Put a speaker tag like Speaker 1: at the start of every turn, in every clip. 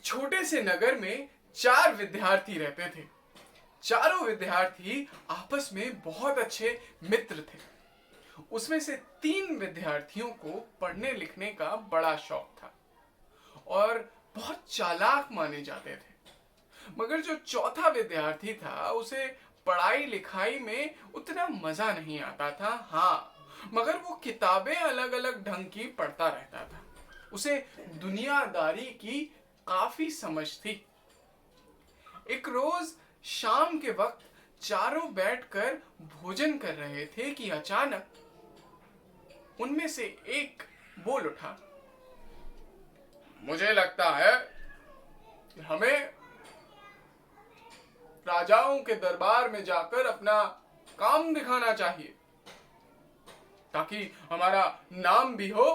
Speaker 1: एक छोटे से नगर में 4 विद्यार्थी रहते थे। चारों विद्यार्थी आपस में बहुत अच्छे मित्र थे। उसमें से 3 विद्यार्थियों को पढ़ने लिखने का बड़ा शौक था और बहुत चालाक माने जाते थे। मगर जो चौथा विद्यार्थी था उसे पढ़ाई लिखाई में उतना मजा नहीं आता था। हाँ, मगर वो किताबें अलग अलग ढंग की पढ़ता रहता था। उसे दुनियादारी की काफी समझ थी। एक रोज शाम के वक्त चारों बैठकर भोजन कर रहे थे कि अचानक उनमें से एक बोल उठा, मुझे लगता है कि हमें राजाओं के दरबार में जाकर अपना काम दिखाना चाहिए ताकि हमारा नाम भी हो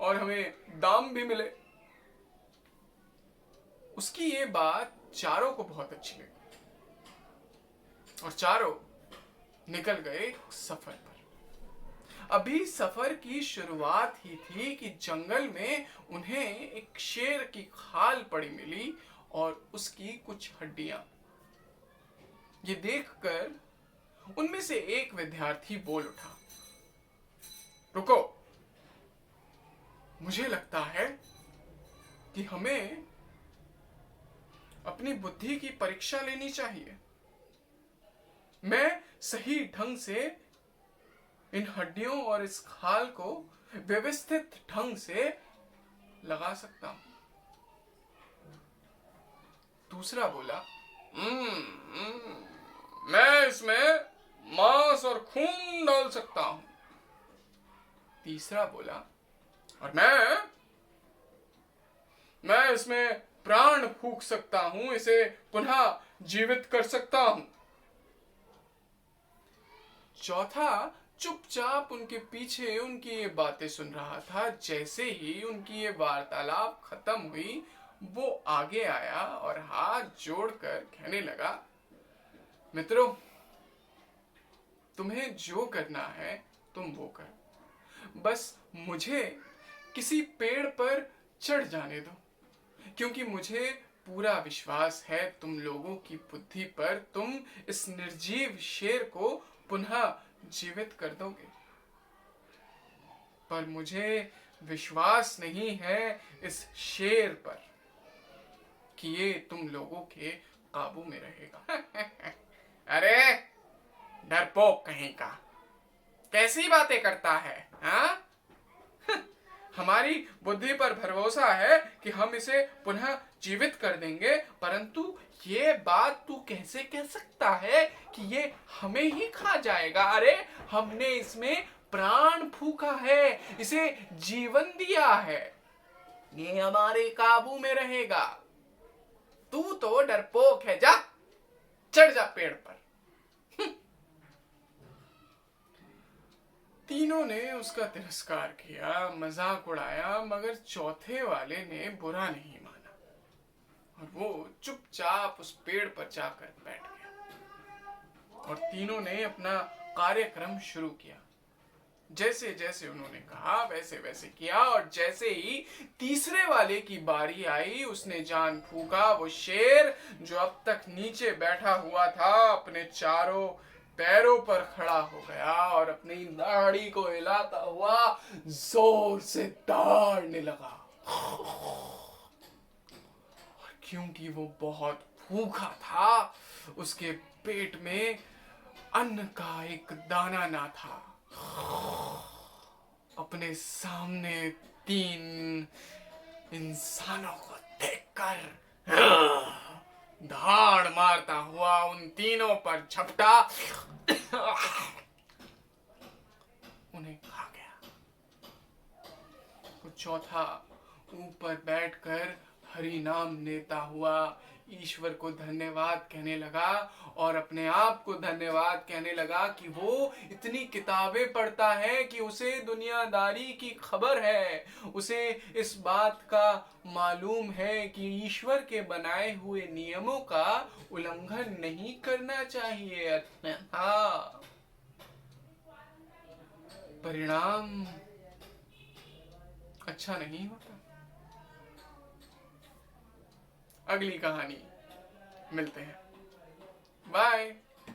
Speaker 1: और हमें दाम भी मिले। उसकी ये बात चारों को बहुत अच्छी लगी और चारों निकल गए सफर पर। अभी सफर की शुरुआत ही थी कि जंगल में उन्हें एक शेर की खाल पड़ी मिली और उसकी कुछ हड्डियां। ये देखकर उनमें से एक विद्यार्थी बोल उठा, रुको, मुझे लगता है कि हमें अपनी बुद्धि की परीक्षा लेनी चाहिए। मैं सही ढंग से इन हड्डियों और इस खाल को व्यवस्थित ढंग से लगा सकता हूं। दूसरा बोला, मैं इसमें मांस और खून डाल सकता हूं। तीसरा बोला, और मैं इसमें प्राण फूंक सकता हूं, इसे पुनः जीवित कर सकता हूं। चौथा चुपचाप उनके पीछे उनकी ये बातें सुन रहा था। जैसे ही उनकी ये वार्तालाप खत्म हुई, वो आगे आया और हाथ जोड़कर कहने लगा, मित्रों, तुम्हें जो करना है तुम वो करो, बस मुझे किसी पेड़ पर चढ़ जाने दो, क्योंकि मुझे पूरा विश्वास है तुम लोगों की बुद्धि पर। तुम इस निर्जीव शेर को पुनः जीवित कर दोगे, पर मुझे विश्वास नहीं है इस शेर पर कि ये तुम लोगों के काबू में रहेगा। अरे डरपोक कहीं का, कैसी बातें करता है? हाँ, हमारी बुद्धि पर भरोसा है कि हम इसे पुनः जीवित कर देंगे, परंतु ये बात तू कैसे कह सकता है कि ये हमें ही खा जाएगा? अरे हमने इसमें प्राण फूंका है, इसे जीवन दिया है, ये हमारे काबू में रहेगा। तू तो डरपोक है, जा चढ़ जा पेड़ पर। तीनों ने उसका तिरस्कार किया, मजाक उड़ाया, मगर चौथे वाले ने बुरा नहीं माना और वो चुपचाप उस पेड़ पर जाकर बैठ गया और तीनों ने अपना कार्यक्रम शुरू किया। जैसे जैसे उन्होंने कहा वैसे वैसे किया और जैसे ही तीसरे वाले की बारी आई, उसने जान फूंका। वो शेर जो अब तक नीचे बैठा हुआ था अपने चारों पैरों पर खड़ा हो गया और अपनी दाढ़ी को हिलाता हुआ जोर से दौड़ने लगा। और क्योंकि वो बहुत भूखा था, उसके पेट में अन्न का एक दाना ना था। अपने सामने 3 इंसानों को देखकर धाड़ मारता हुआ उन तीनों पर झपटा, उन्हें खा गया। तो चौथा ऊपर बैठकर हरि नाम लेता हुआ ईश्वर को धन्यवाद कहने लगा और अपने आप को धन्यवाद कहने लगा कि वो इतनी किताबें पढ़ता है कि उसे दुनियादारी की खबर है। उसे इस बात का मालूम है कि ईश्वर के बनाए हुए नियमों का उल्लंघन नहीं करना चाहिए। हाँ, परिणाम अच्छा नहीं होता। अगली कहानी मिलते हैं। बाय।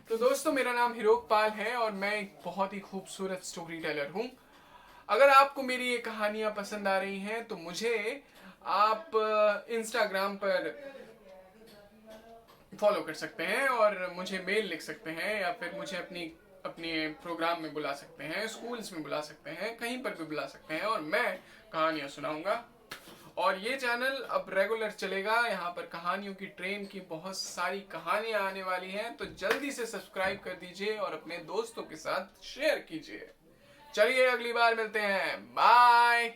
Speaker 1: तो दोस्तों, मेरा नाम हिरोक पाल है और मैं एक बहुत ही खूबसूरत स्टोरी टेलर हूँ। अगर आपको मेरी ये कहानियां पसंद आ रही हैं तो मुझे आप इंस्टाग्राम पर फॉलो कर सकते हैं और मुझे मेल लिख सकते हैं, या फिर मुझे अपने प्रोग्राम में बुला सकते हैं, स्कूल्स में बुला सकते हैं, कहीं पर भी बुला सकते हैं और मैं कहानियां सुनाऊंगा। और ये चैनल अब रेगुलर चलेगा। यहाँ पर कहानियों की ट्रेन की बहुत सारी कहानियां आने वाली हैं, तो जल्दी से सब्सक्राइब कर दीजिए और अपने दोस्तों के साथ शेयर कीजिए। चलिए, अगली बार मिलते हैं। बाय।